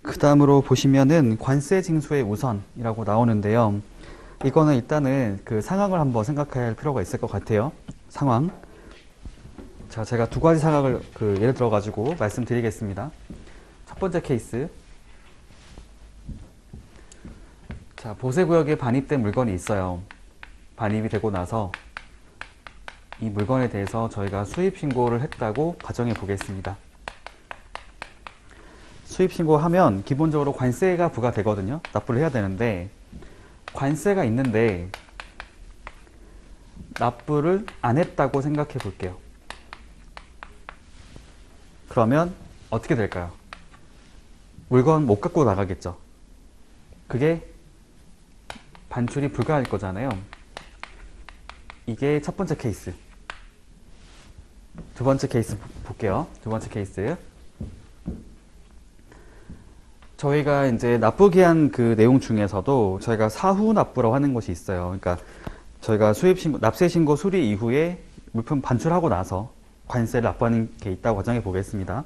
그 다음으로 보시면은 관세 징수의 우선이라고 나오는데요. 이거는 일단은 그 상황을 한번 생각할 필요가 있을 것 같아요. 상황. 자, 제가 두 가지 상황을 예를 들어 가지고 말씀드리겠습니다. 첫 번째 케이스. 자, 보세구역에 반입된 물건이 있어요. 반입이 되고 나서 이 물건에 대해서 저희가 수입 신고를 했다고 가정해 보겠습니다. 수입 신고하면 기본적으로 관세가 부과되거든요. 납부를 해야 되는데 관세가 있는데 납부를 안 했다고 생각해 볼게요. 그러면 어떻게 될까요? 물건 못 갖고 나가겠죠. 그게 반출이 불가할 거잖아요. 이게 첫 번째 케이스. 두 번째 케이스 볼게요. 두 번째 케이스. 저희가 이제 납부기한 그 내용 중에서도 저희가 사후 납부라고 하는 것이 있어요. 그러니까 저희가 수입신고, 납세신고 수리 이후에 물품 반출하고 나서 관세를 납부하는 게 있다고 가정해 보겠습니다.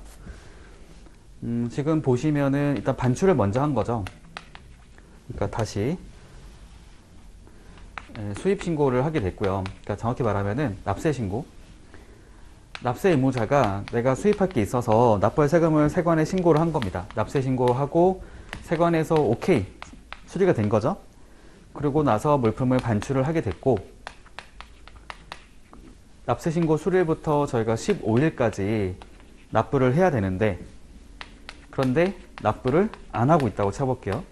지금 보시면은 일단 반출을 먼저 한 거죠. 그러니까 다시 수입신고를 하게 됐고요. 그러니까 정확히 말하면은 납세신고. 납세 의무자가 내가 수입할 게 있어서 납부할 세금을 세관에 신고를 한 겁니다. 납세 신고하고 세관에서 오케이 수리가 된 거죠. 그러고 나서 물품을 반출을 하게 됐고 납세 신고 수리일부터 저희가 15일까지 납부를 해야 되는데 그런데 납부를 안 하고 있다고 쳐볼게요.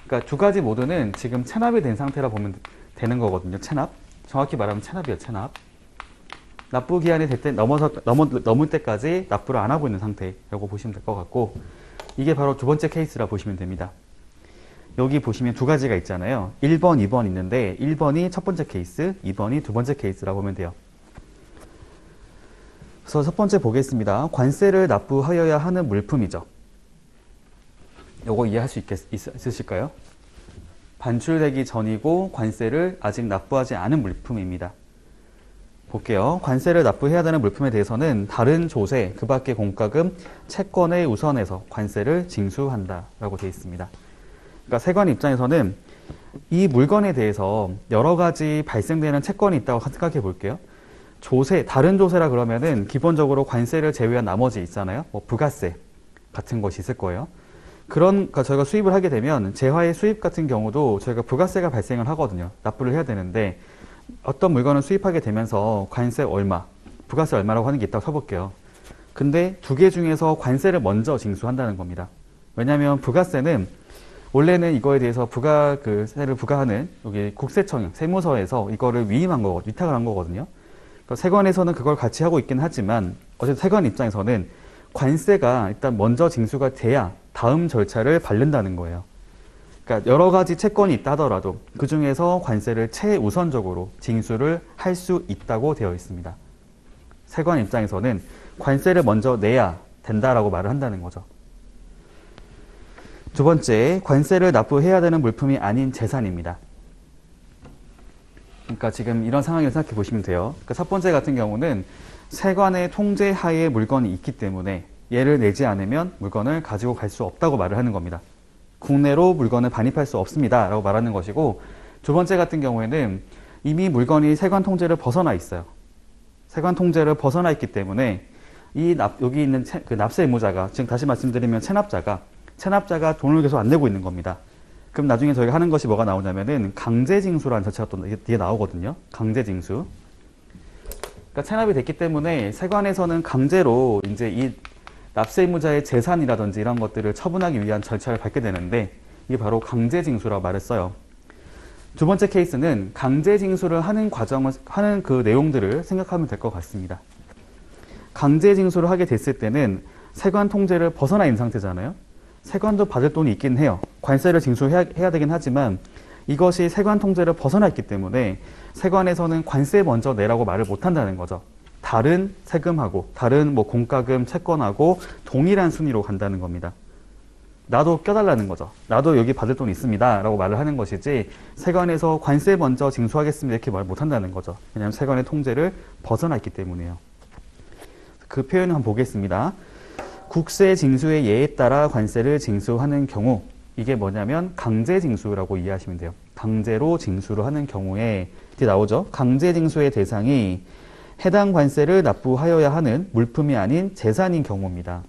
그러니까 두 가지 모두는 지금 체납이 된 상태라 보면 되는 거거든요. 체납. 정확히 말하면 체납이에요. 체납. 납부 기한이 될 때 넘을 때까지 납부를 안 하고 있는 상태라고 보시면 될 것 같고 이게 바로 두 번째 케이스라 보시면 됩니다. 여기 보시면 두 가지가 있잖아요. 1번, 2번 있는데 1번이 첫 번째 케이스, 2번이 두 번째 케이스라고 보면 돼요. 그래서 첫 번째 보겠습니다. 관세를 납부하여야 하는 물품이죠. 요거 이해할 수 있으실까요? 반출되기 전이고 관세를 아직 납부하지 않은 물품입니다. 볼게요. 관세를 납부해야 되는 물품에 대해서는 다른 조세, 그 밖의 공과금, 채권에 우선해서 관세를 징수한다 라고 되어 있습니다. 그러니까 세관 입장에서는 이 물건에 대해서 여러 가지 발생되는 채권이 있다고 생각해 볼게요. 조세, 다른 조세라 그러면은 기본적으로 관세를 제외한 나머지 있잖아요. 뭐 부가세 같은 것이 있을 거예요. 그러니까 저희가 수입을 하게 되면 재화의 수입 같은 경우도 저희가 부가세가 발생을 하거든요. 납부를 해야 되는데 어떤 물건을 수입하게 되면서 관세 얼마, 부가세 얼마라고 하는 게 있다고 쳐볼게요. 근데 두 개 중에서 관세를 먼저 징수한다는 겁니다. 왜냐하면 부가세는 원래는 이거에 대해서 세를 부과하는 여기 국세청, 세무서에서 이거를 위탁을 한 거거든요. 그러니까 세관에서는 그걸 같이 하고 있긴 하지만 어쨌든 세관 입장에서는 관세가 일단 먼저 징수가 돼야 다음 절차를 밟는다는 거예요. 그러니까 여러 가지 채권이 있다 하더라도 그 중에서 관세를 최우선적으로 징수를 할 수 있다고 되어 있습니다. 세관 입장에서는 관세를 먼저 내야 된다라고 말을 한다는 거죠. 두 번째, 관세를 납부해야 되는 물품이 아닌 재산입니다. 그러니까 지금 이런 상황을 생각해 보시면 돼요. 그러니까 첫 번째 같은 경우는 세관의 통제 하에 물건이 있기 때문에 얘를 내지 않으면 물건을 가지고 갈 수 없다고 말을 하는 겁니다. 국내로 물건을 반입할 수 없습니다 라고 말하는 것이고 두 번째 같은 경우에는 이미 물건이 세관 통제를 벗어나 있어요. 세관 통제를 벗어나 있기 때문에 여기 있는 그 납세 의무자가 지금 다시 말씀드리면 체납자가 돈을 계속 안 내고 있는 겁니다. 그럼 나중에 저희가 하는 것이 뭐가 나오냐면은 강제징수라는 절차가 또 뒤에 나오거든요. 강제징수. 그러니까 체납이 됐기 때문에 세관에서는 강제로 이제 이 납세 의무자의 재산이라든지 이런 것들을 처분하기 위한 절차를 밟게 되는데 이게 바로 강제징수라고 말을 써요. 두 번째 케이스는 강제징수를 하는 그 내용들을 생각하면 될 것 같습니다. 강제징수를 하게 됐을 때는 세관 통제를 벗어나 있는 상태잖아요. 세관도 받을 돈이 있긴 해요. 관세를 징수해야 되긴 하지만 이것이 세관 통제를 벗어나 있기 때문에 세관에서는 관세 먼저 내라고 말을 못 한다는 거죠. 다른 세금하고 다른 뭐 공과금, 채권하고 동일한 순위로 간다는 겁니다. 나도 껴달라는 거죠. 나도 여기 받을 돈 있습니다 라고 말을 하는 것이지 세관에서 관세 먼저 징수하겠습니다 이렇게 말 못 한다는 거죠. 왜냐하면 세관의 통제를 벗어나 있기 때문에요. 그 표현을 한번 보겠습니다. 국세 징수의 예에 따라 관세를 징수하는 경우, 이게 뭐냐면 강제 징수라고 이해하시면 돼요. 강제로 징수를 하는 경우에 이렇게 나오죠. 강제 징수의 대상이 해당 관세를 납부하여야 하는 물품이 아닌 재산인 경우입니다.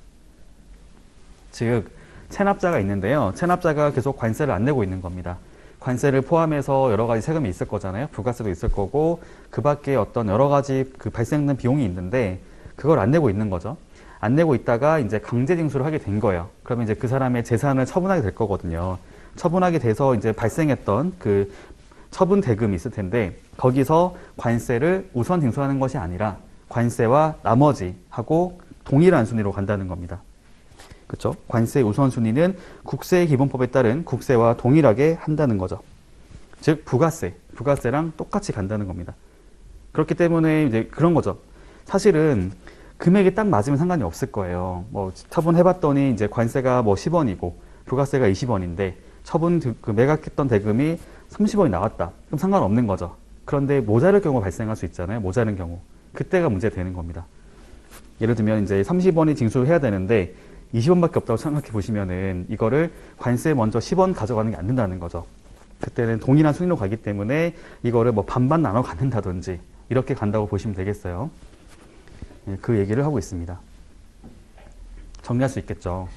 즉 체납자가 있는데요. 체납자가 계속 관세를 안 내고 있는 겁니다. 관세를 포함해서 여러 가지 세금이 있을 거잖아요. 부가세도 있을 거고 그 밖에 어떤 여러 가지 그 발생된 비용이 있는데 그걸 안 내고 있는 거죠. 안 내고 있다가 이제 강제 징수를 하게 된 거예요. 그러면 이제 그 사람의 재산을 처분하게 될 거거든요. 처분하게 돼서 이제 발생했던 그 처분 대금이 있을 텐데 거기서 관세를 우선 징수하는 것이 아니라 관세와 나머지 하고 동일한 순위로 간다는 겁니다. 그렇죠? 관세 우선순위는 국세기본법에 따른 국세와 동일하게 한다는 거죠. 즉 부가세랑 똑같이 간다는 겁니다. 그렇기 때문에 이제 그런 거죠. 사실은 금액이 딱 맞으면 상관이 없을 거예요. 뭐 처분해봤더니 이제 관세가 뭐 10원이고 부가세가 20원인데 그 매각했던 대금이 30원이 나왔다. 그럼 상관없는 거죠. 그런데 모자랄 경우가 발생할 수 있잖아요. 모자른 경우. 그때가 문제되는 겁니다. 예를 들면 이제 30원이 징수를 해야 되는데 20원밖에 없다고 생각해 보시면은 이거를 관세 먼저 10원 가져가는 게 안 된다는 거죠. 그때는 동일한 순위로 가기 때문에 이거를 뭐 반반 나눠 갖는다든지 이렇게 간다고 보시면 되겠어요. 그 얘기를 하고 있습니다. 정리할 수 있겠죠.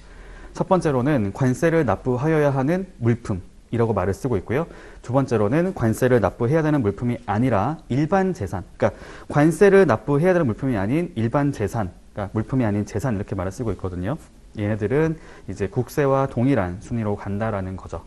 첫 번째로는 관세를 납부하여야 하는 물품이라고 말을 쓰고 있고요. 두 번째로는 관세를 납부해야 되는 물품이 아니라 일반 재산. 그러니까 관세를 납부해야 되는 물품이 아닌 일반 재산. 그러니까 물품이 아닌 재산 이렇게 말을 쓰고 있거든요. 얘네들은 이제 국세와 동일한 순위로 간다라는 거죠.